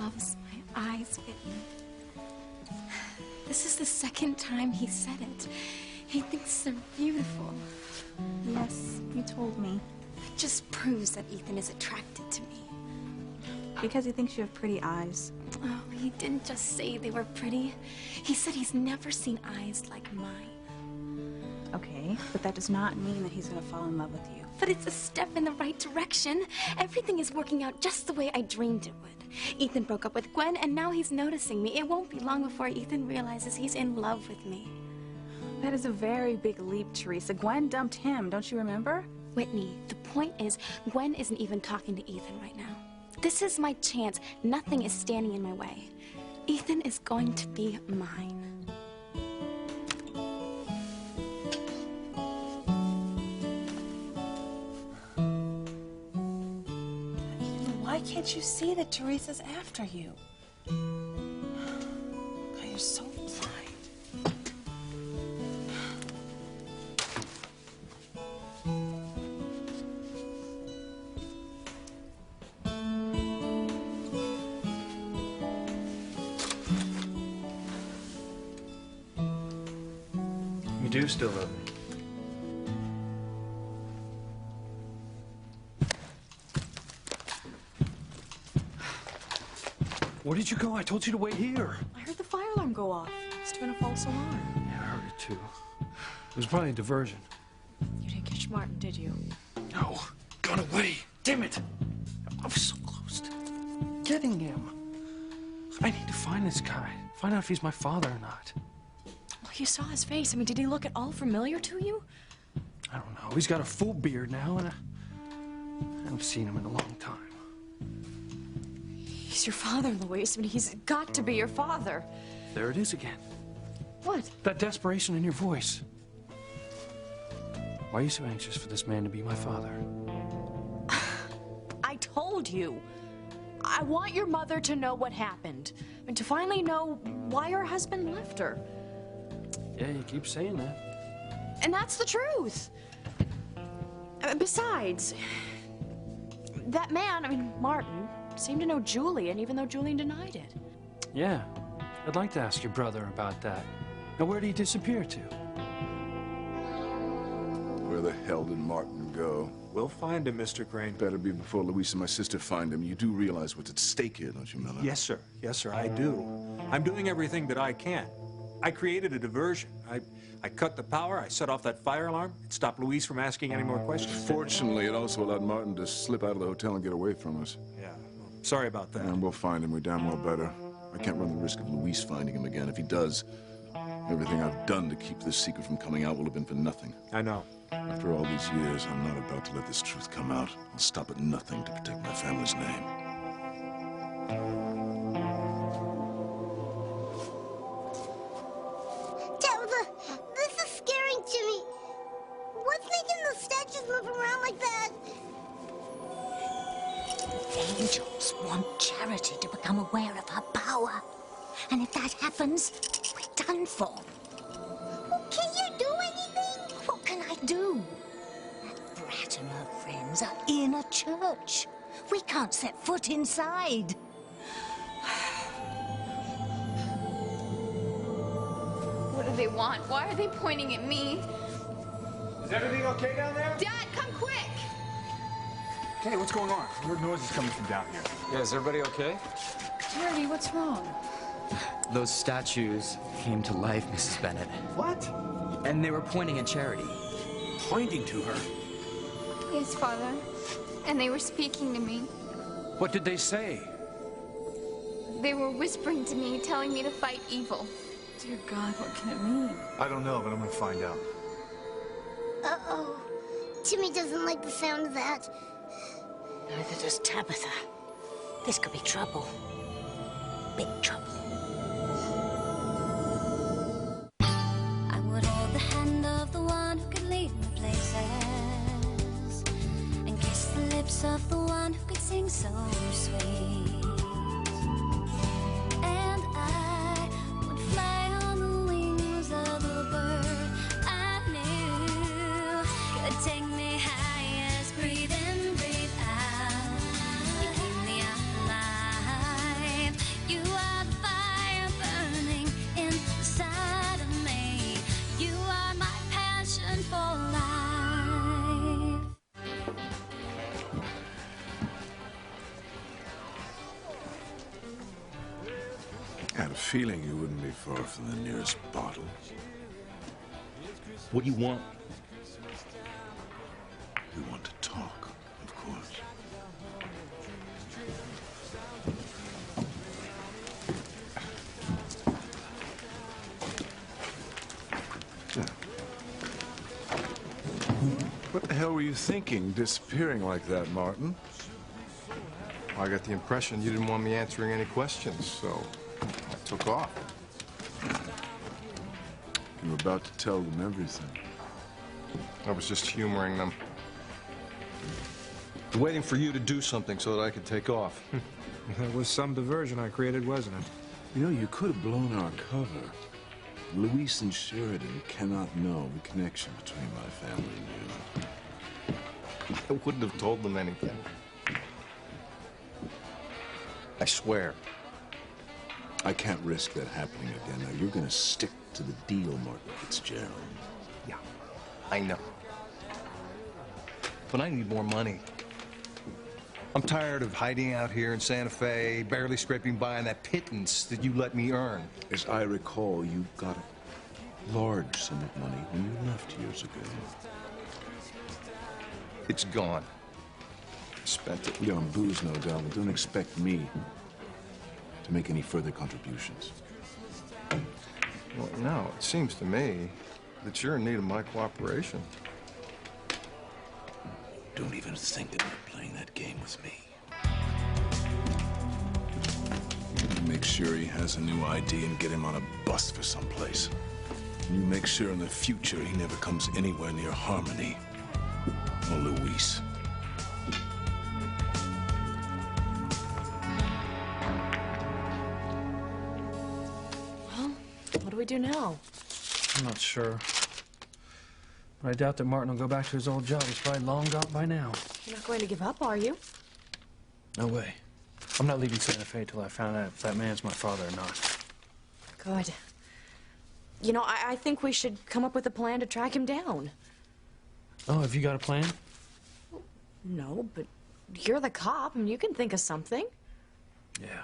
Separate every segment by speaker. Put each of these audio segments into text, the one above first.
Speaker 1: loves my eyes, Whitney. This is the second time he said it. He thinks they're beautiful.
Speaker 2: Yes, you told me.
Speaker 1: It just proves that Ethan is attracted to me.
Speaker 2: Because he thinks you have pretty eyes.
Speaker 1: Oh, he didn't just say they were pretty. He said he's never seen eyes like mine.
Speaker 2: Okay, but that does not mean that he's gonna fall in love with you.
Speaker 1: But it's a step in the right direction. Everything is working out just the way I dreamed it would. Ethan broke up with Gwen, and now he's noticing me. It won't be long before Ethan realizes he's in love with me.
Speaker 2: That is a very big leap, Teresa. Gwen dumped him, don't you remember?
Speaker 1: Whitney, the point is, Gwen isn't even talking to Ethan right now. This is my chance. Nothing is standing in my way. Ethan is going to be mine.
Speaker 2: Why can't you see that Teresa's after you? God, you're so blind.
Speaker 3: You do still love me. Where did you go? I told you to wait here.
Speaker 2: I heard the fire alarm go off. It's been a false alarm.
Speaker 3: Yeah, I heard it too. It was probably a diversion.
Speaker 2: You didn't catch Martin, did you?
Speaker 3: No. Got away. Damn it. I was so close to getting him. I need to find this guy. Find out if he's my father or not.
Speaker 2: Well, you saw his face. I mean, did he look at all familiar to you?
Speaker 3: I don't know. He's got a full beard now, and I haven't seen him in a long time.
Speaker 2: He's your father, Louise. I mean, he's got to be your father.
Speaker 3: There it is again.
Speaker 2: What?
Speaker 3: That desperation in your voice. Why are you so anxious for this man to be my father?
Speaker 2: I told you. I want your mother to know what happened. And to finally know why her husband left her.
Speaker 3: Yeah, you keep saying that.
Speaker 2: And that's the truth. Besides, that man, I mean, Martin, seemed to know Julian, even though Julian denied it.
Speaker 3: Yeah, I'd like to ask your brother about that. Now, where did he disappear to?
Speaker 4: Where the hell did Martin go?
Speaker 5: We'll find him, Mr. Crane.
Speaker 4: Better be before Louise and my sister find him. You do realize what's at stake here, don't you, Miller?
Speaker 5: Yes, sir. Yes, sir, I do. I'm doing everything that I can. I created a diversion. I cut the power, I set off that fire alarm. It stopped Louise from asking any more questions.
Speaker 4: Fortunately, it also allowed Martin to slip out of the hotel and get away from us.
Speaker 5: Yeah, well, sorry about that.
Speaker 4: And we'll find him. We damn well better. I can't run the risk of Louise finding him again. If he does, everything I've done to keep this secret from coming out will have been for nothing.
Speaker 5: I know.
Speaker 4: After all these years, I'm not about to let this truth come out. I'll stop at nothing to protect my family's name.
Speaker 6: Tabitha, this is scaring to me. What's making those statues move around like that?
Speaker 7: Angels want Charity to become aware of her power. And if that happens, we're done for.
Speaker 6: Well, can you do anything?
Speaker 7: What can I do? That brat and her friends are in a church. We can't set foot inside.
Speaker 8: What do they want? Why are they pointing at me?
Speaker 9: Is everything okay down there?
Speaker 8: Dad, come quick!
Speaker 9: Hey, what's going on? Weird noises coming from down here.
Speaker 10: Yeah, is everybody okay?
Speaker 2: Charity, what's wrong?
Speaker 10: Those statues came to life, Mrs. Bennett.
Speaker 9: What?
Speaker 10: And they were pointing at Charity.
Speaker 3: Pointing to her.
Speaker 8: Yes, Father. And they were speaking to me.
Speaker 3: What did they say?
Speaker 8: They were whispering to me, telling me to fight evil.
Speaker 2: Dear God, what can it mean?
Speaker 9: I don't know, but I'm gonna find out.
Speaker 6: Uh-oh. Timmy doesn't like the sound of that.
Speaker 7: Neither does Tabitha. This could be trouble. Big trouble.
Speaker 11: I would hold the hand of the one who could lead me places, and kiss the lips of the one who could sing so sweet. And I would fly on the wings of the bird I knew could take me highest. Breathe in, breathe out. You keep me alive.
Speaker 4: I had a feeling you wouldn't be far from the nearest bottle.
Speaker 3: What do you want?
Speaker 4: We want to talk, of course. What the hell were you thinking, disappearing like that, Martin?
Speaker 9: I got the impression you didn't want me answering any questions, so I took off.
Speaker 4: You were about to tell them everything.
Speaker 9: I was just humoring them. Waiting for you to do something so that I could take off.
Speaker 5: That was some diversion I created, wasn't it?
Speaker 4: You know, you could have blown our cover. Luis and Sheridan cannot know the connection between my family and you.
Speaker 9: I wouldn't have told them anything. I swear.
Speaker 4: I can't risk that happening again. Now, you're gonna stick to the deal, Martin Fitzgerald.
Speaker 9: Yeah, I know. But I need more money. I'm tired of hiding out here in Santa Fe, barely scraping by on that pittance that you let me earn.
Speaker 4: As I recall, you got a large sum of money when you left years ago.
Speaker 9: It's gone. I spent it.
Speaker 4: You're on booze, no doubt, but don't expect me to make any further contributions.
Speaker 9: Well, now, it seems to me that you're in need of my cooperation.
Speaker 4: Don't even think about playing that game with me. Make sure he has a new ID and get him on a bus for someplace. You make sure in the future he never comes anywhere near Harmony or Luis.
Speaker 2: Well, what do we do now?
Speaker 3: I'm not sure. But I doubt that Martin will go back to his old job. He's probably long gone by now.
Speaker 2: You're not going to give up, are you?
Speaker 3: No way. I'm not leaving Santa Fe till I found out if that man's my father or not.
Speaker 2: Good. You know, I think we should come up with a plan to track him down.
Speaker 3: Oh, have you got a plan?
Speaker 2: No, but you're the cop, and you can think of something.
Speaker 3: Yeah.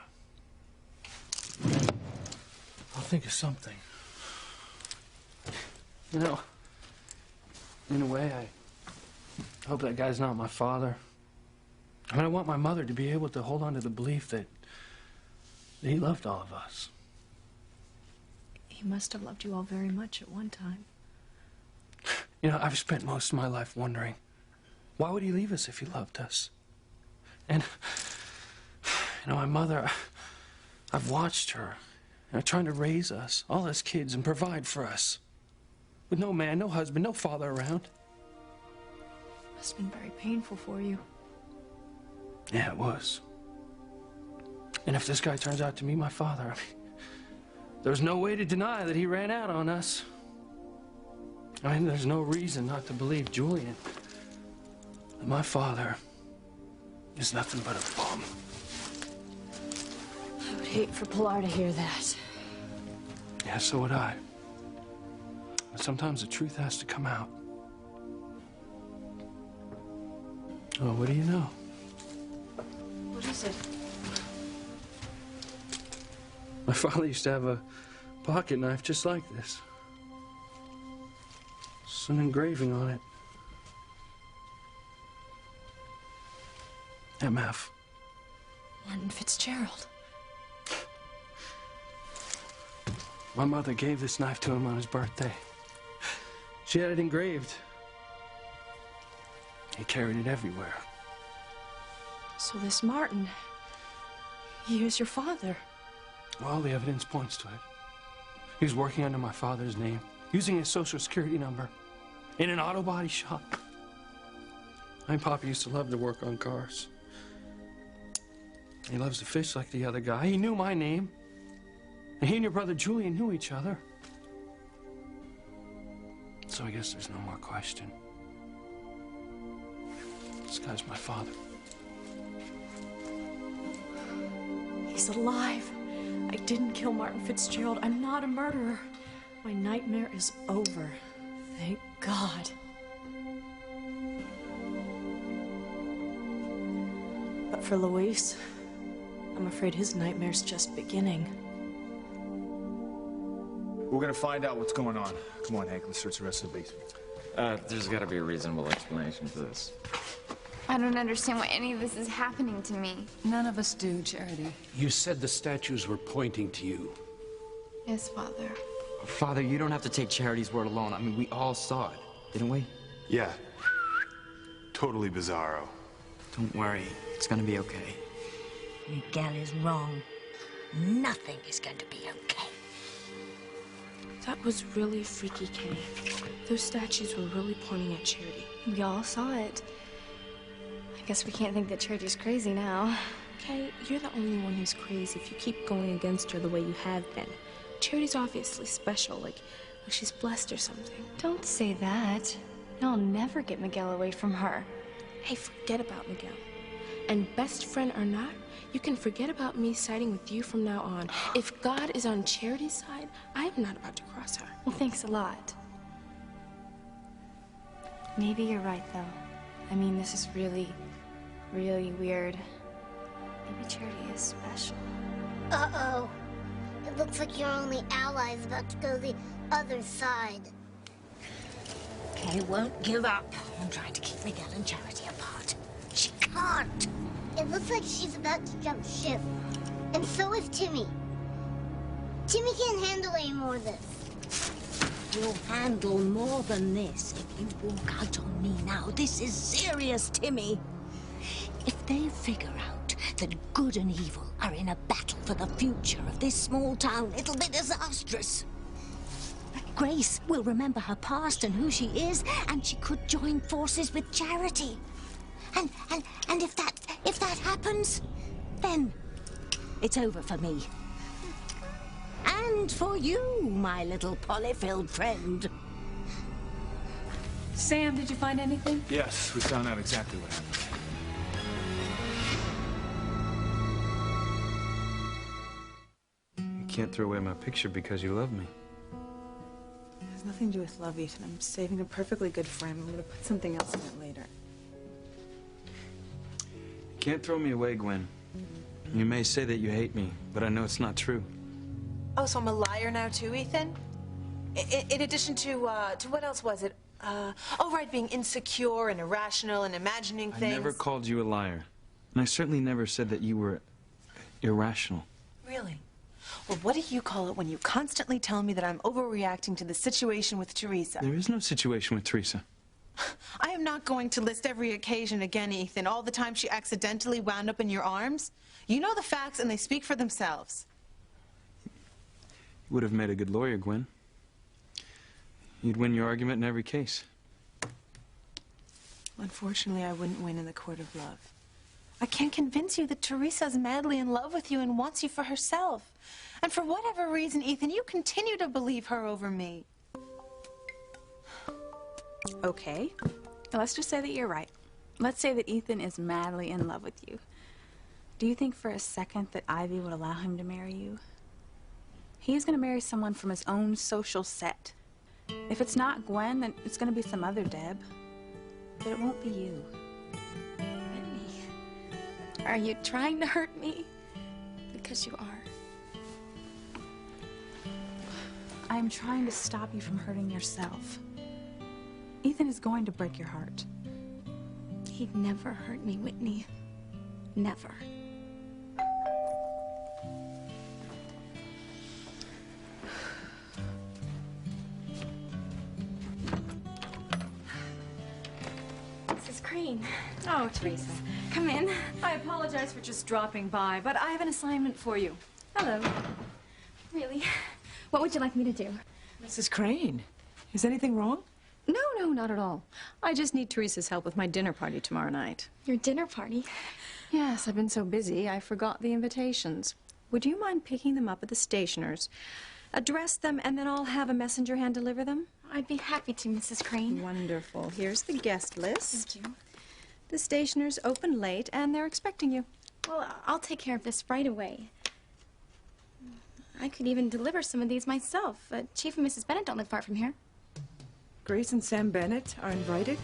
Speaker 3: I'll think of something. You know, in a way, I hope that guy's not my father. I mean, I want my mother to be able to hold on to the belief that he loved all of us.
Speaker 2: He must have loved you all very much at one time.
Speaker 3: You know, I've spent most of my life wondering, why would he leave us if he loved us? And, you know, my mother, I've watched her, you know, trying to raise us, all us kids, and provide for us. With no man, no husband, no father around.
Speaker 2: Must have been very painful for you.
Speaker 3: Yeah, it was. And if this guy turns out to be my father, I mean, there's no way to deny that he ran out on us. I mean, there's no reason not to believe Julian that my father is nothing but a bum.
Speaker 2: I would hate for Pilar to hear that.
Speaker 3: Yeah, so would I. But sometimes the truth has to come out. Oh, what do you know?
Speaker 2: What is it?
Speaker 3: My father used to have a pocket knife just like this. It's an engraving on it. MF.
Speaker 2: Martin Fitzgerald.
Speaker 3: My mother gave this knife to him on his birthday. She had it engraved. He carried it everywhere.
Speaker 2: So this Martin, he is your father.
Speaker 3: Well, the evidence points to it. He was working under my father's name, using his social security number, in an auto body shop. My papa used to love to work on cars. He loves to fish like the other guy. He knew my name. And he and your brother Julian knew each other. So I guess there's no more question. This guy's my father.
Speaker 2: He's alive. I didn't kill Martin Fitzgerald. I'm not a murderer. My nightmare is over. Thank God. But for Luis, I'm afraid his nightmare's just beginning.
Speaker 12: We're gonna find out what's going on. Come on, Hank, let's search the rest of the basement.
Speaker 10: There's gotta be a reasonable explanation for this.
Speaker 8: I don't understand why any of this is happening to me.
Speaker 13: None of us do, Charity.
Speaker 14: You said the statues were pointing to you.
Speaker 8: Yes, Father.
Speaker 10: Father, you don't have to take Charity's word alone. I mean, we all saw it, didn't we?
Speaker 15: Yeah. Totally bizarro.
Speaker 10: Don't worry. It's gonna be okay.
Speaker 7: Miguel is wrong. Nothing is going to be okay.
Speaker 2: That was really freaky, Kenny. Those statues were really pointing at Charity.
Speaker 1: We all saw it. I guess we can't think that Charity's crazy now.
Speaker 2: Kay, you're the only one who's crazy if you keep going against her the way you have been. Charity's obviously special, like she's blessed or something.
Speaker 1: Don't say that. I'll never get Miguel away from her.
Speaker 2: Hey, forget about Miguel. And best friend or not, you can forget about me siding with you from now on. If God is on Charity's side, I'm not about to cross her.
Speaker 1: Well, thanks a lot. Maybe you're right, though. I mean, this is really, really weird. Maybe Charity is special.
Speaker 6: Uh-oh. It looks like your only ally is about to go the other side.
Speaker 7: Kay won't give up on trying to keep Miguel and Charity apart. She can't.
Speaker 6: It looks like she's about to jump ship. And so is Timmy. Timmy can't handle any more of this.
Speaker 7: You'll handle more than this if you walk out on me now. This is serious, Timmy. If they figure out that good and evil are in a battle for the future of this small town, it'll be disastrous. Grace will remember her past and who she is, and she could join forces with Charity. And if that happens, then it's over for me. And for you, my little polyfilled friend.
Speaker 13: Sam, did you find anything?
Speaker 12: Yes, we found out exactly what happened.
Speaker 10: You can't throw away my picture because you love me.
Speaker 16: It has nothing to do with love, Ethan. I'm saving a perfectly good frame. I'm going to put something else in it later.
Speaker 10: You can't throw me away, Gwen. You may say that you hate me, but I know it's not true.
Speaker 16: Oh, so I'm a liar now too, Ethan? In addition to what else was it? Oh, right, being insecure and irrational and imagining things.
Speaker 10: I never called you a liar. And I certainly never said that you were irrational.
Speaker 16: Really? Well, what do you call it when you constantly tell me that I'm overreacting to the situation with Teresa?
Speaker 10: There is no situation with Teresa.
Speaker 16: I am not going to list every occasion again, Ethan. All the time she accidentally wound up in your arms. You know the facts, and they speak for themselves.
Speaker 10: You would have made a good lawyer, Gwen. You'd win your argument in every case.
Speaker 16: Unfortunately, I wouldn't win in the court of love. I can't convince you that Teresa's madly in love with you and wants you for herself. And for whatever reason, Ethan, you continue to believe her over me.
Speaker 17: Okay. Let's just say that you're right. Let's say that Ethan is madly in love with you. Do you think for a second that Ivy would allow him to marry you? He's going to marry someone from his own social set. If it's not Gwen, then it's going to be some other Deb. But it won't be you.
Speaker 1: Whitney, are you trying to hurt me? Because you are.
Speaker 17: I'm trying to stop you from hurting yourself. Ethan is going to break your heart.
Speaker 1: He'd never hurt me, Whitney. Never. Mrs. Crane.
Speaker 2: Oh, Teresa.
Speaker 1: Come in.
Speaker 2: I apologize for just dropping by, but I have an assignment for you.
Speaker 1: Hello. Really? What would you like me to do?
Speaker 2: Mrs. Crane, is anything wrong?
Speaker 18: No, not at all. I just need Teresa's help with my dinner party tomorrow night.
Speaker 1: Your dinner party?
Speaker 18: Yes, I've been so busy, I forgot the invitations. Would you mind picking them up at the stationer's? Address them, and then I'll have a messenger hand deliver them?
Speaker 1: I'd be happy to, Mrs. Crane.
Speaker 18: Wonderful. Here's the guest list.
Speaker 1: Thank you.
Speaker 18: The stationer's open late, and they're expecting you.
Speaker 1: Well, I'll take care of this right away. I could even deliver some of these myself. Chief and Mrs. Bennett don't live far from here.
Speaker 16: Grace and Sam Bennett are invited?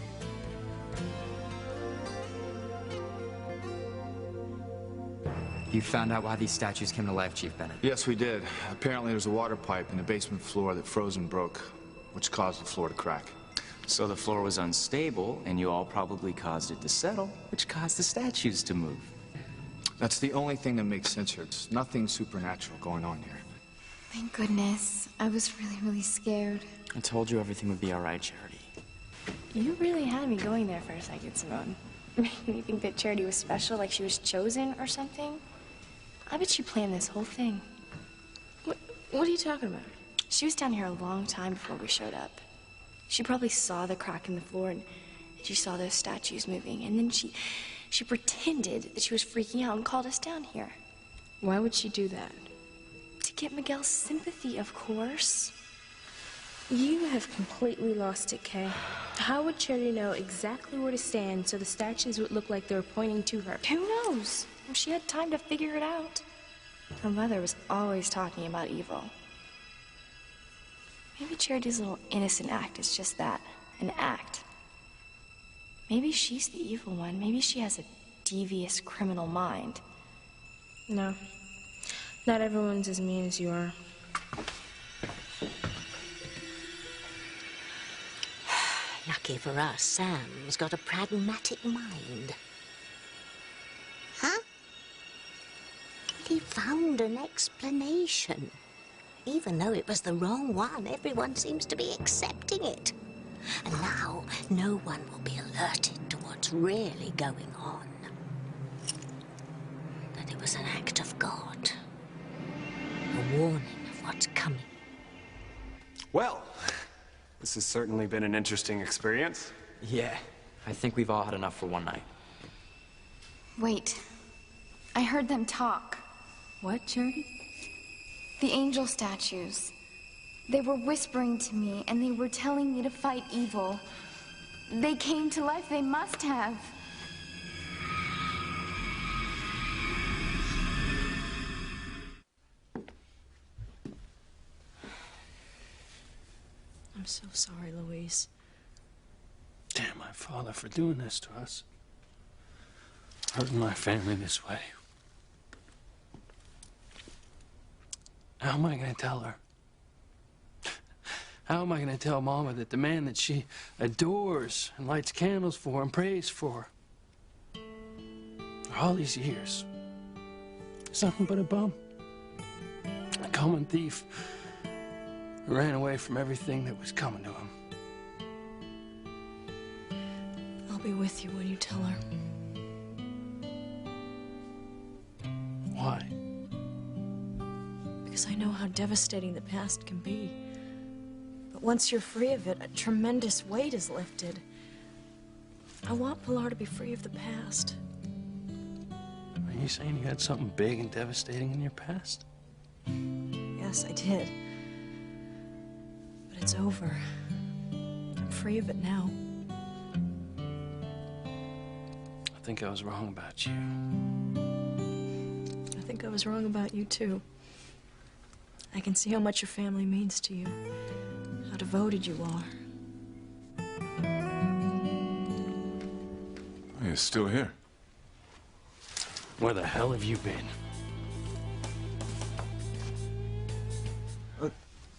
Speaker 19: You found out why these statues came to life, Chief Bennett?
Speaker 12: Yes, we did. Apparently there's a water pipe in the basement floor that froze and broke, which caused the floor to crack.
Speaker 19: So the floor was unstable, and you all probably caused it to settle, which caused the statues to move.
Speaker 12: That's the only thing that makes sense here. There's nothing supernatural going on here.
Speaker 8: Thank goodness. I was really scared.
Speaker 19: I told you everything would be all right, Charity.
Speaker 1: You really had me going there for a second, Simone. Made me think that Charity was special, like she was chosen or something. I bet she planned this whole thing. What are you talking about? She was down here a long time before we showed up. She probably saw the crack in the floor and she saw those statues moving. And then she pretended that she was freaking out and called us down here.
Speaker 18: Why would she do that?
Speaker 1: To get Miguel's sympathy, of course. You have completely lost it, Kay. How would Charity know exactly where to stand so the statues would look like they were pointing to her? Who knows? Well, she had time to figure it out. Her mother was always talking about evil. Maybe Charity's little innocent act is just that, an act. Maybe she's the evil one. Maybe she has a devious criminal mind. No, not everyone's as mean as you are.
Speaker 7: Lucky for us, Sam's got a pragmatic mind.
Speaker 6: Huh?
Speaker 7: He found an explanation. Even though it was the wrong one, everyone seems to be accepting it. And now, no one will be alerted to what's really going on. That it was an act of God. A warning of what's coming.
Speaker 20: Well, this has certainly been an interesting experience.
Speaker 19: Yeah, I think we've all had enough for one night.
Speaker 8: Wait. I heard them talk.
Speaker 13: What, Charity?
Speaker 8: The angel statues. They were whispering to me, and they were telling me to fight evil. They came to life. They must have.
Speaker 2: I'm so sorry, Louise.
Speaker 3: Damn my father for doing this to us. Hurting my family this way. How am I going to tell her? How am I going to tell Mama that the man that she adores and lights candles for and prays for all these years is nothing but a bum? A common thief who ran away from everything that was coming to him.
Speaker 2: I'll be with you when you tell her.
Speaker 3: Why?
Speaker 2: Because I know how devastating the past can be. But once you're free of it, a tremendous weight is lifted. I want Pilar to be free of the past.
Speaker 3: Are you saying you had something big and devastating in your past?
Speaker 2: Yes, I did. But it's over. I'm free of it now.
Speaker 3: I think I was wrong about you.
Speaker 2: I think I was wrong about you, too. I can see how much your family means to you, how devoted you are.
Speaker 4: You're still here.
Speaker 3: Where the hell have you been?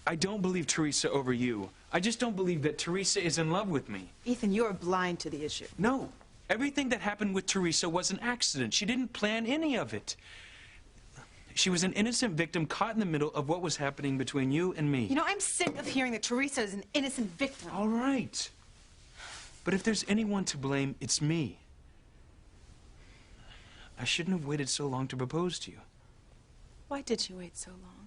Speaker 10: I don't believe Teresa over you. I just don't believe that Teresa is in love with me.
Speaker 16: Ethan, you're blind to the issue.
Speaker 10: No. Everything that happened with Teresa was an accident. She didn't plan any of it. She was an innocent victim caught in the middle of what was happening between you and me.
Speaker 16: You know, I'm sick of hearing that Teresa is an innocent victim.
Speaker 10: All right. But if there's anyone to blame, it's me. I shouldn't have waited so long to propose to you.
Speaker 16: Why did you wait so long?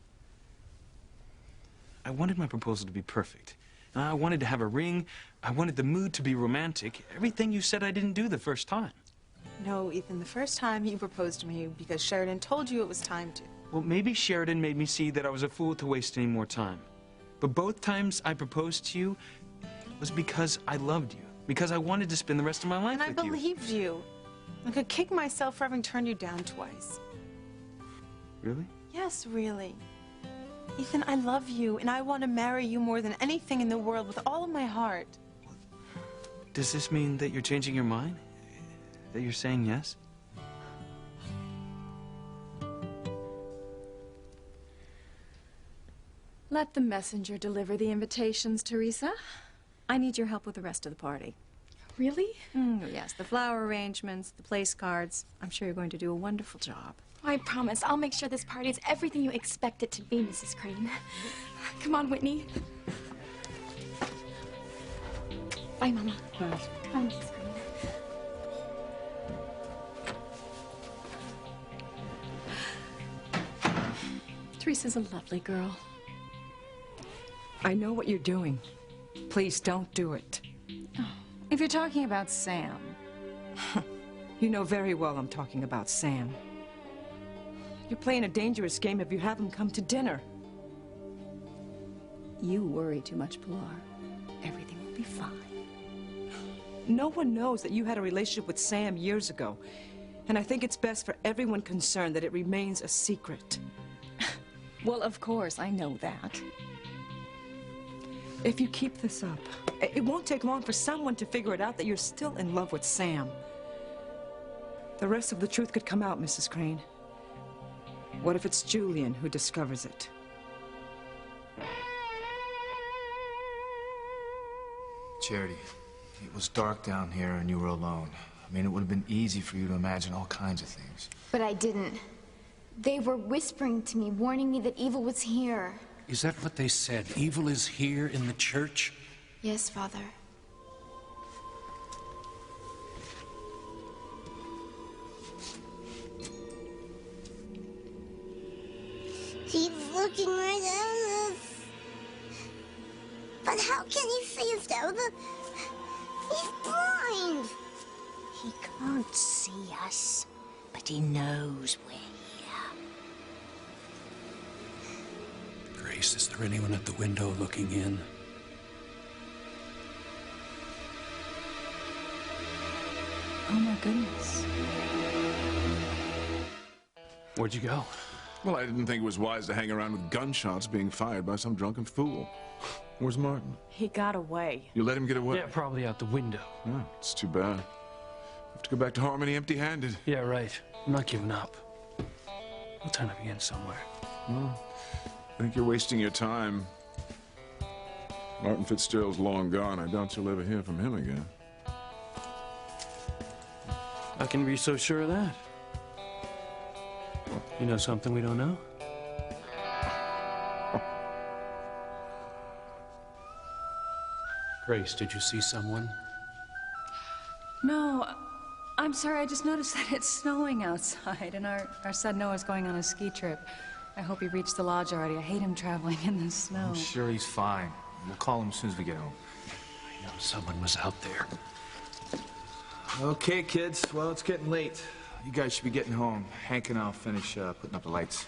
Speaker 10: I wanted my proposal to be perfect. I wanted to have a ring. I wanted the mood to be romantic. Everything you said I didn't do the first time.
Speaker 16: No, Ethan, the first time you proposed to me because Sheridan told you it was time to.
Speaker 10: Well, maybe Sheridan made me see that I was a fool to waste any more time. But both times I proposed to you was because I loved you. Because I wanted to spend the rest of my life with you.
Speaker 16: And I believed you. I could kick myself for having turned you down twice.
Speaker 10: Really?
Speaker 16: Yes, really. Ethan, I love you, and I want to marry you more than anything in the world with all of my heart.
Speaker 10: Does this mean that you're changing your mind? That you're saying yes?
Speaker 18: Let the messenger deliver the invitations, Teresa. I need your help with the rest of the party.
Speaker 1: Really?
Speaker 18: Yes, the flower arrangements, the place cards. I'm sure you're going to do a wonderful job.
Speaker 1: I promise. I'll make sure this party is everything you expect it to be, Mrs. Crane. Come on, Whitney. Bye, Mama.
Speaker 18: Bye.
Speaker 1: Come on, Mrs. Crane.
Speaker 18: Teresa's a lovely girl.
Speaker 21: I know what you're doing. Please don't do it.
Speaker 18: If you're talking about Sam.
Speaker 21: You know very well I'm talking about Sam. You're playing a dangerous game if you have him come to dinner.
Speaker 18: You worry too much, Pilar. Everything will be fine.
Speaker 21: No one knows that you had a relationship with Sam years ago. And I think it's best for everyone concerned that it remains a secret.
Speaker 18: Well, of course, I know that.
Speaker 21: If you keep this up, it won't take long for someone to figure it out that you're still in love with Sam. The rest of the truth could come out, Mrs. Crane. What if it's Julian who discovers it?
Speaker 12: Charity, it was dark down here and you were alone. I mean, it would have been easy for you to imagine all kinds of things.
Speaker 8: But I didn't. They were whispering to me, warning me that evil was here.
Speaker 14: Is that what they said? Evil is here in the church?
Speaker 8: Yes, Father.
Speaker 6: He's looking right at us. But how can he see us now? He's blind.
Speaker 7: He can't see us, but he knows we're here.
Speaker 14: Grace, is there anyone at the window looking in?
Speaker 18: Oh, my goodness.
Speaker 3: Where'd you go?
Speaker 4: Well, I didn't think it was wise to hang around with gunshots being fired by some drunken fool. Where's Martin?
Speaker 2: He got away.
Speaker 4: You let him get away?
Speaker 3: Yeah, probably out the window.
Speaker 4: Oh, it's too bad. Have to go back to Harmony empty-handed.
Speaker 3: Yeah, right. I'm not giving up. I'll turn up again somewhere.
Speaker 4: Well, I think you're wasting your time. Martin Fitzgerald's long gone. I doubt you'll ever hear from him again.
Speaker 3: I can be so sure of that. You know something we don't know?
Speaker 14: Grace, did you see someone?
Speaker 18: No, I'm sorry. I just noticed that it's snowing outside, and our son Noah's going on a ski trip. I hope he reached the lodge already. I hate him traveling in the snow.
Speaker 12: I'm sure he's fine. We'll call him as soon as we get home.
Speaker 14: I know someone was out there.
Speaker 12: Okay, kids. Well, it's getting late. You guys should be getting home. Hank and I'll finish putting up the lights.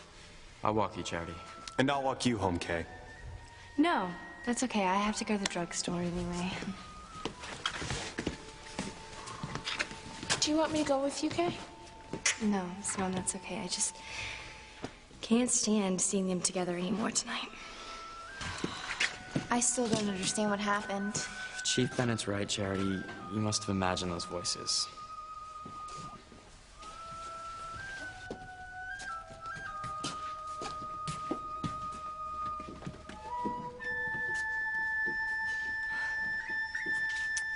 Speaker 19: I'll walk you, Charity.
Speaker 20: And I'll walk you home, Kay.
Speaker 1: No, that's okay. I have to go to the drugstore anyway. Do you want me to go with you, Kay? No, that's okay. I just can't stand seeing them together anymore tonight.
Speaker 8: I still don't understand what happened.
Speaker 19: Chief Bennett's right, Charity. You must have imagined those voices.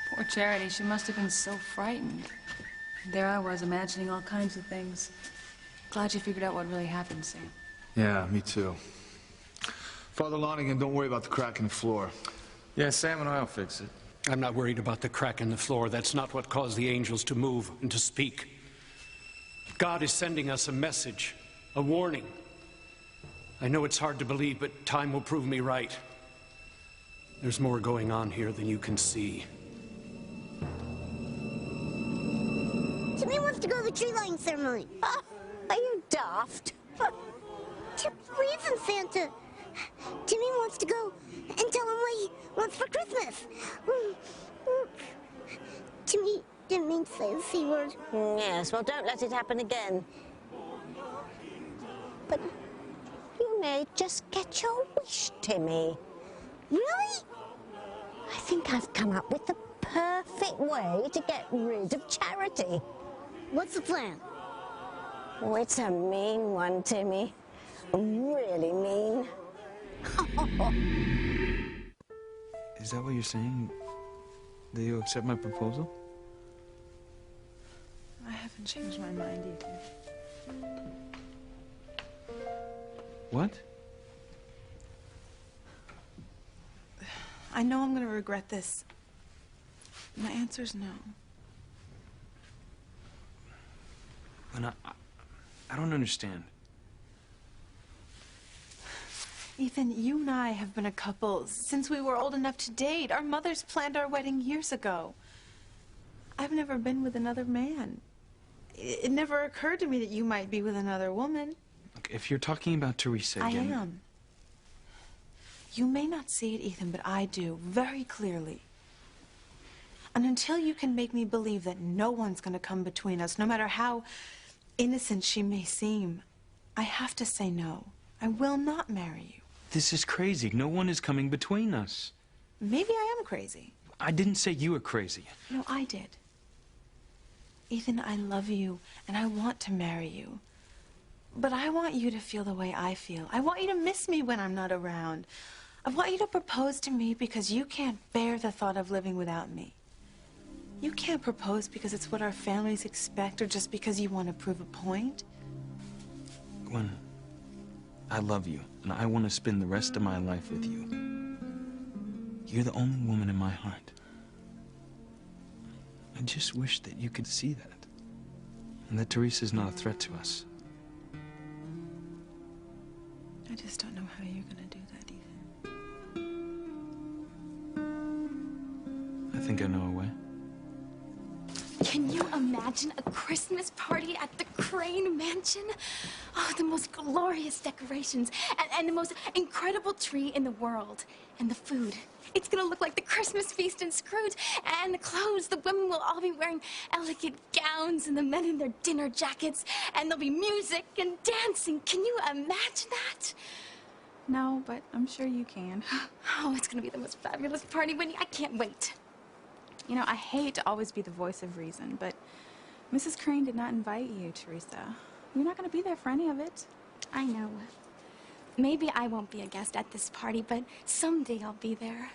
Speaker 13: Poor Charity, she must have been so frightened. There I was, imagining all kinds of things. Glad you figured out what really happened, Sam.
Speaker 12: Yeah, me too. Father Lonigan, don't worry about the crack in the floor. Yeah, Sam and I'll fix it.
Speaker 14: I'm not worried about the crack in the floor. That's not what caused the angels to move and to speak. God is sending us a message, a warning. I know it's hard to believe, but time will prove me right. There's more going on here than you can see.
Speaker 6: Timmy wants to go to the tree lighting ceremony.
Speaker 7: Are you daft?
Speaker 6: Reason, Santa. Timmy wants to go and tell him what he wants for Christmas. Timmy didn't mean to say the C word.
Speaker 7: Yes, well, don't let it happen again. But you may just get your wish, Timmy.
Speaker 6: Really?
Speaker 7: I think I've come up with the perfect way to get rid of Charity.
Speaker 6: What's the plan?
Speaker 7: Oh, it's a mean one, Timmy. Really mean.
Speaker 10: Is that what you're saying? That you accept my proposal?
Speaker 16: I haven't changed my mind, Ethan.
Speaker 10: What?
Speaker 16: I know I'm going to regret this. My answer's no.
Speaker 10: And I don't understand.
Speaker 16: Ethan, you and I have been a couple since we were old enough to date. Our mothers planned our wedding years ago. I've never been with another man. It never occurred to me that you might be with another woman.
Speaker 10: Look, if you're talking about Teresa again...
Speaker 16: I am. You may not see it, Ethan, but I do, very clearly. And until you can make me believe that no one's going to come between us, no matter how innocent she may seem, I have to say no. I will not marry you.
Speaker 10: This is crazy. No one is coming between us.
Speaker 16: Maybe I am crazy.
Speaker 10: I didn't say you were crazy.
Speaker 16: No, I did. Ethan, I love you, and I want to marry you. But I want you to feel the way I feel. I want you to miss me when I'm not around. I want you to propose to me because you can't bear the thought of living without me. You can't propose because it's what our families expect or just because you want to prove a point.
Speaker 10: Gwen, I love you, and I want to spend the rest of my life with you. You're the only woman in my heart. I just wish that you could see that. And that Teresa's not a threat to us.
Speaker 16: I just don't know how you're going to do that, Ethan.
Speaker 10: I think I know a way.
Speaker 8: Can you imagine a Christmas party at the Crane Mansion? Oh, the most glorious decorations and the most incredible tree in the world. And the food. It's gonna look like the Christmas feast in Scrooge. And the clothes, the women will all be wearing elegant gowns and the men in their dinner jackets. And there'll be music and dancing. Can you imagine that?
Speaker 17: No, but I'm sure you can.
Speaker 8: Oh, it's gonna be the most fabulous party, Winnie. I can't wait.
Speaker 17: You know, I hate to always be the voice of reason, but Mrs. Crane did not invite you, Teresa. You're not going to be there for any of it.
Speaker 8: I know. Maybe I won't be a guest at this party, but someday I'll be there.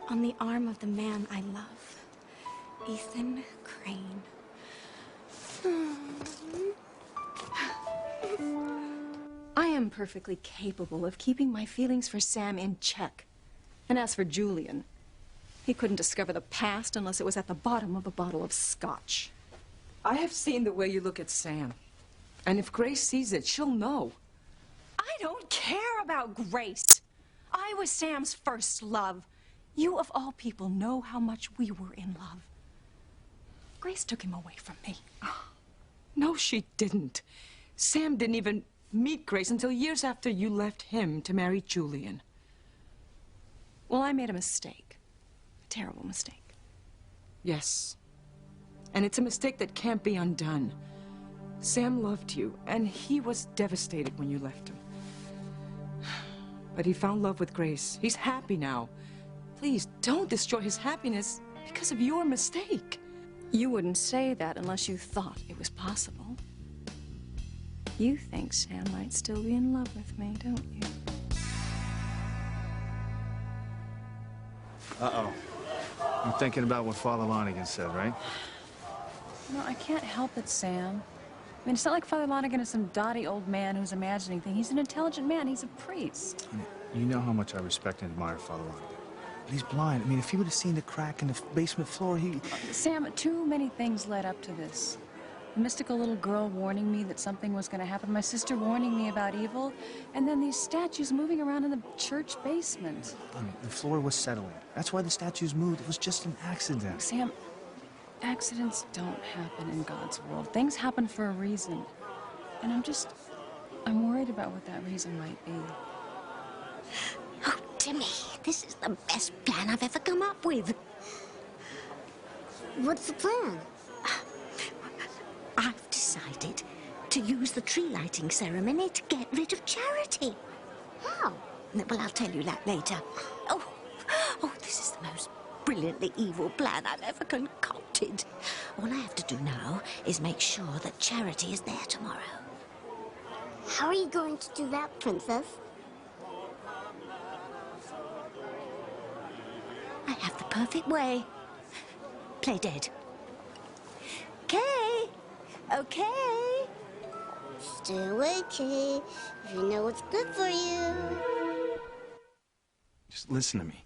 Speaker 8: On the arm of the man I love. Ethan Crane.
Speaker 18: I am perfectly capable of keeping my feelings for Sam in check. And as for Julian, he couldn't discover the past unless it was at the bottom of a bottle of scotch.
Speaker 21: I have seen the way you look at Sam. And if Grace sees it, she'll know.
Speaker 18: I don't care about Grace. I was Sam's first love. You, of all people, know how much we were in love. Grace took him away from me.
Speaker 21: No, she didn't. Sam didn't even meet Grace until years after you left him to marry Julian.
Speaker 18: Well, I made a mistake. A terrible mistake.
Speaker 21: Yes. And it's a mistake that can't be undone. Sam loved you, and he was devastated when you left him. But he found love with Grace. He's happy now. Please, don't destroy his happiness because of your mistake.
Speaker 18: You wouldn't say that unless you thought it was possible. You think Sam might still be in love with me, don't you?
Speaker 12: Uh-oh. I'm thinking about what Father Lonigan said, right?
Speaker 13: No, I can't help it, Sam. I mean, it's not like Father Lonigan is some dotty old man who's imagining things. He's an intelligent man. He's a priest.
Speaker 12: You know how much I respect and admire Father Lonigan. But he's blind. I mean, if he would have seen the crack in the basement floor, he...
Speaker 13: Sam, too many things led up to this. A mystical little girl warning me that something was going to happen, my sister warning me about evil, and then these statues moving around in the church basement.
Speaker 12: I mean, the floor was settling. That's why the statues moved. It was just an accident.
Speaker 13: Sam, accidents don't happen in God's world. Things happen for a reason. And I'm worried about what that reason might be.
Speaker 7: Oh, Timmy, this is the best plan I've ever come up with.
Speaker 6: What's the plan?
Speaker 7: I've decided to use the tree lighting ceremony to get rid of Charity.
Speaker 6: How?
Speaker 7: Well, I'll tell you that later. Oh, this is the most brilliantly evil plan I've ever concocted. All I have to do now is make sure that Charity is there tomorrow.
Speaker 6: How are you going to do that, Princess?
Speaker 7: have the perfect way. Play dead. Okay. Okay.
Speaker 6: Stay away, Kay. If you know what's good for you.
Speaker 10: Just listen to me.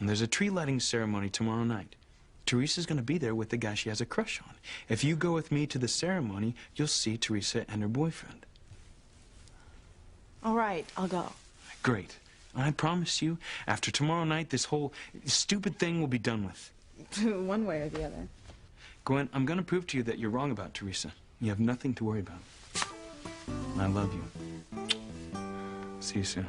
Speaker 10: And there's a tree lighting ceremony tomorrow night. Teresa's gonna be there with the guy she has a crush on. If you go with me to the ceremony, you'll see Teresa and her boyfriend.
Speaker 16: All right, I'll go.
Speaker 10: Great. I promise you, after tomorrow night, this whole stupid thing will be done with.
Speaker 16: One way or the other.
Speaker 10: Gwen, I'm gonna prove to you that you're wrong about Teresa. You have nothing to worry about. I love you. See you soon.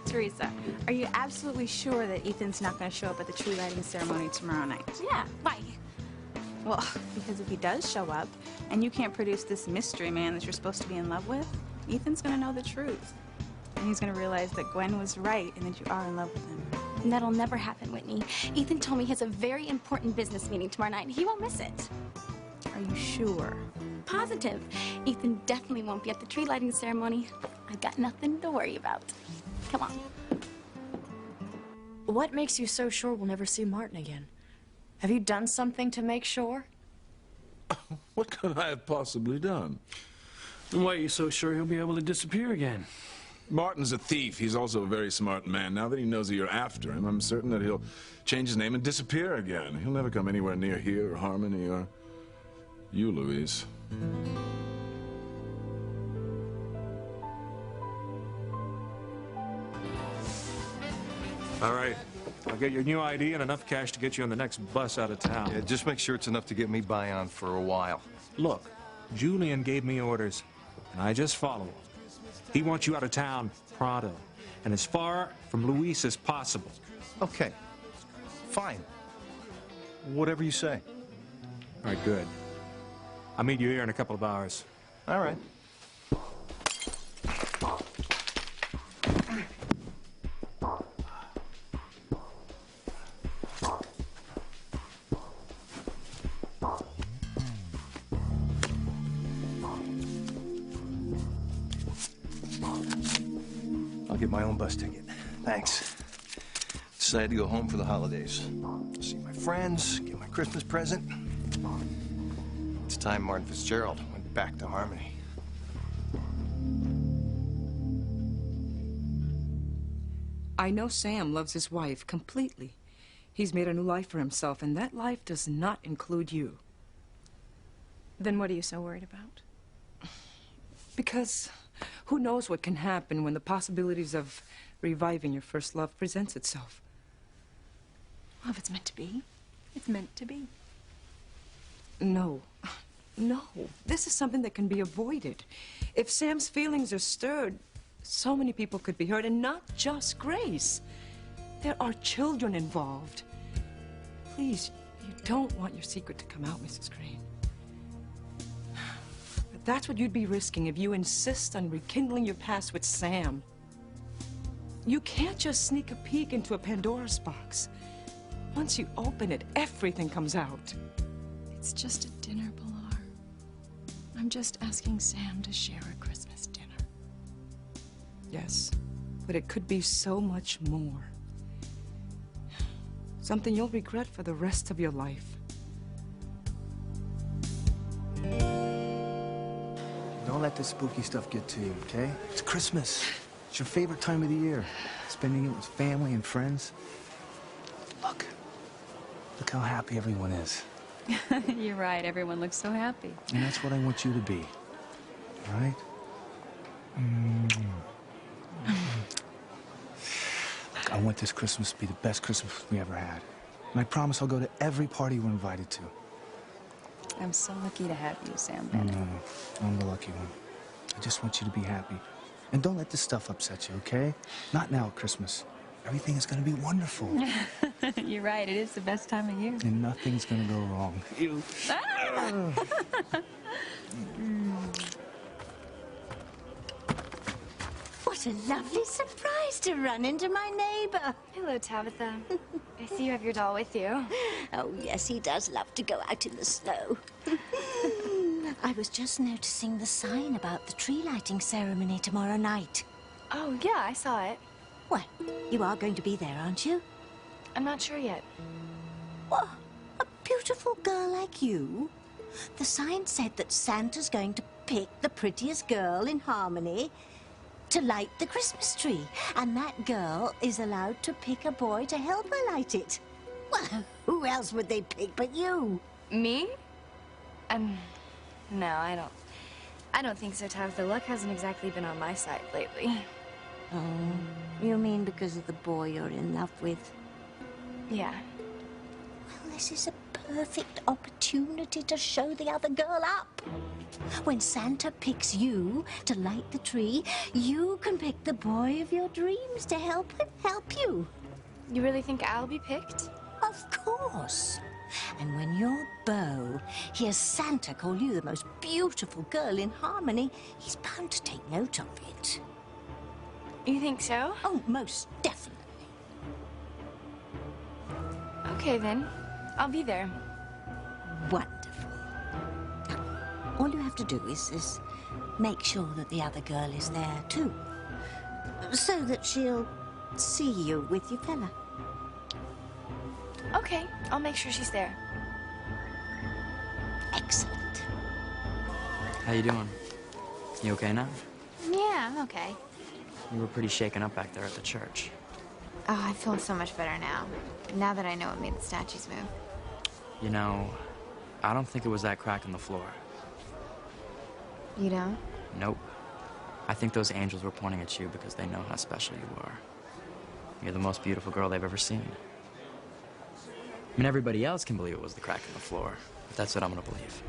Speaker 17: Teresa, are you absolutely sure that Ethan's not going to show up at the tree lighting ceremony tomorrow night?
Speaker 8: Yeah, why?
Speaker 17: Well, because if he does show up, and you can't produce this mystery man that you're supposed to be in love with, Ethan's going to know the truth. And he's going to realize that Gwen was right and that you are in love with him.
Speaker 8: That'll never happen, Whitney. Ethan told me he has a very important business meeting tomorrow night. He won't miss it.
Speaker 17: Are you sure?
Speaker 8: Positive. Ethan definitely won't be at the tree lighting ceremony. I've got nothing to worry about. Come on.
Speaker 2: What makes you so sure we'll never see Martin again? Have you done something to make sure?
Speaker 4: What could I have possibly done?
Speaker 3: And why are you so sure he'll be able to disappear again?
Speaker 4: Martin's a thief. He's also a very smart man. Now that he knows that you're after him, I'm certain that he'll change his name and disappear again. He'll never come anywhere near here or Harmony or you, Louise.
Speaker 5: All right. I'll get your new ID and enough cash to get you on the next bus out of town.
Speaker 9: Yeah, just make sure it's enough to get me by on for a while.
Speaker 5: Look, Julian gave me orders, and I just follow them. He wants you out of town pronto, and as far from Luis as possible.
Speaker 9: Okay. Fine. Whatever you say.
Speaker 5: All right, good. I'll meet you here in a couple of hours.
Speaker 9: All right. I'll get my own bus ticket. Thanks. Decided to go home for the holidays. See my friends, get my Christmas present. It's time Martin Fitzgerald went back to Harmony.
Speaker 21: I know Sam loves his wife completely. He's made a new life for himself, and that life does not include you.
Speaker 2: Then what are you so worried about?
Speaker 21: Because who knows what can happen when the possibilities of reviving your first love presents itself.
Speaker 2: Well, if it's meant to be, it's meant to be.
Speaker 21: No. No. This is something that can be avoided. If Sam's feelings are stirred, so many people could be hurt, and not just Grace. There are children involved. Please, you don't want your secret to come out, Mrs. Crane. But that's what you'd be risking if you insist on rekindling your past with Sam. You can't just sneak a peek into a Pandora's box. Once you open it, everything comes out.
Speaker 13: It's just a dinner, Pilar. I'm just asking Sam to share a Christmas dinner.
Speaker 21: Yes, but it could be so much more. Something you'll regret for the rest of your life.
Speaker 11: Don't let this spooky stuff get to you, okay? It's Christmas. It's your favorite time of the year. Spending it with family and friends. Look how happy everyone is.
Speaker 13: You're right, everyone looks so happy.
Speaker 11: And that's what I want you to be. All right? Look, I want this Christmas to be the best Christmas we ever had. And I promise I'll go to every party we're invited to.
Speaker 13: I'm so lucky to have you, Sam Bennett.
Speaker 11: No, I'm the lucky one. I just want you to be happy. And don't let this stuff upset you, okay? Not now at Christmas. Everything is going to be wonderful.
Speaker 13: You're right, it is the best time of year.
Speaker 11: And nothing's going to go wrong. You.
Speaker 7: What a lovely surprise to run into my neighbor.
Speaker 1: Hello, Tabitha. I see you have your doll with you.
Speaker 7: Oh, yes, he does love to go out in the snow. I was just noticing the sign about the tree lighting ceremony tomorrow night.
Speaker 1: Oh, yeah, I saw it.
Speaker 7: What? You are going to be there, aren't you?
Speaker 1: I'm not sure yet.
Speaker 7: What? A beautiful girl like you? The sign said that Santa's going to pick the prettiest girl in Harmony to light the Christmas tree. And that girl is allowed to pick a boy to help her light it. Well, who else would they pick but you?
Speaker 1: Me? No, I don't think so, Tabitha. Luck hasn't exactly been on my side lately.
Speaker 7: Oh, you mean because of the boy you're in love with?
Speaker 1: Yeah.
Speaker 7: Well, this is a perfect opportunity to show the other girl up. When Santa picks you to light the tree, you can pick the boy of your dreams to help you.
Speaker 1: You really think I'll be picked?
Speaker 7: Of course. And when your beau hears Santa call you the most beautiful girl in Harmony, he's bound to take note of it.
Speaker 1: You think so?
Speaker 7: Oh, most definitely.
Speaker 1: Okay, then. I'll be there.
Speaker 7: Wonderful. Now, all you have to do is make sure that the other girl is there, too. So that she'll see you with your fella.
Speaker 1: Okay, I'll make sure she's there.
Speaker 7: Excellent.
Speaker 15: How you doing? You okay now?
Speaker 17: Yeah, I'm okay.
Speaker 15: You were pretty shaken up back there at the church.
Speaker 17: Oh, I feel so much better now that I know what made the statues move.
Speaker 15: You know, I don't think it was that crack in the floor.
Speaker 17: You don't?
Speaker 15: Nope. I think those angels were pointing at you because they know how special you are. You're the most beautiful girl they've ever seen. I mean, everybody else can believe it was the crack in the floor, but that's what I'm gonna believe.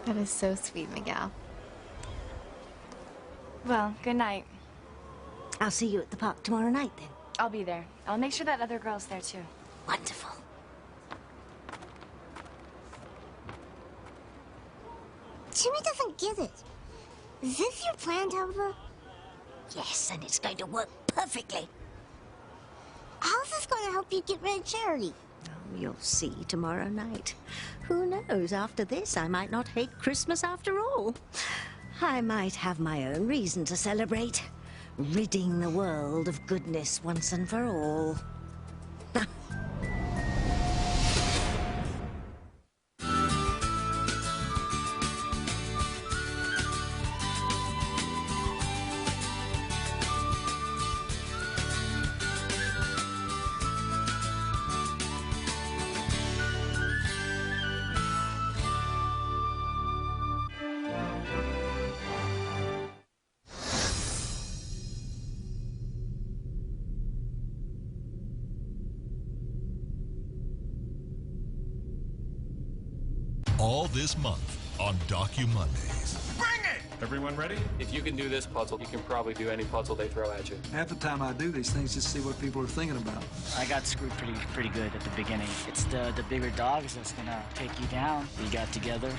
Speaker 17: That is so sweet, Miguel.
Speaker 1: Well, good night.
Speaker 7: I'll see you at the park tomorrow night, then.
Speaker 1: I'll be there. I'll make sure that other girl's there, too.
Speaker 7: Wonderful.
Speaker 6: Timmy doesn't get it. Is this your plan, Tabitha?
Speaker 7: Yes, and it's going to work perfectly.
Speaker 6: How's this going to help you get rid of Charity?
Speaker 7: Oh, you'll see tomorrow night. Who knows, after this, I might not hate Christmas after all. I might have my own reason to celebrate, ridding the world of goodness once and for all.
Speaker 22: All this month on Docu-Mondays.
Speaker 23: Bring it! Everyone ready? If you can do this puzzle, you can probably do any puzzle they throw at you.
Speaker 24: Half the time I do these things just to see what people are thinking about.
Speaker 25: I got screwed pretty good at the beginning. It's the bigger dogs that's gonna take you down. We got together.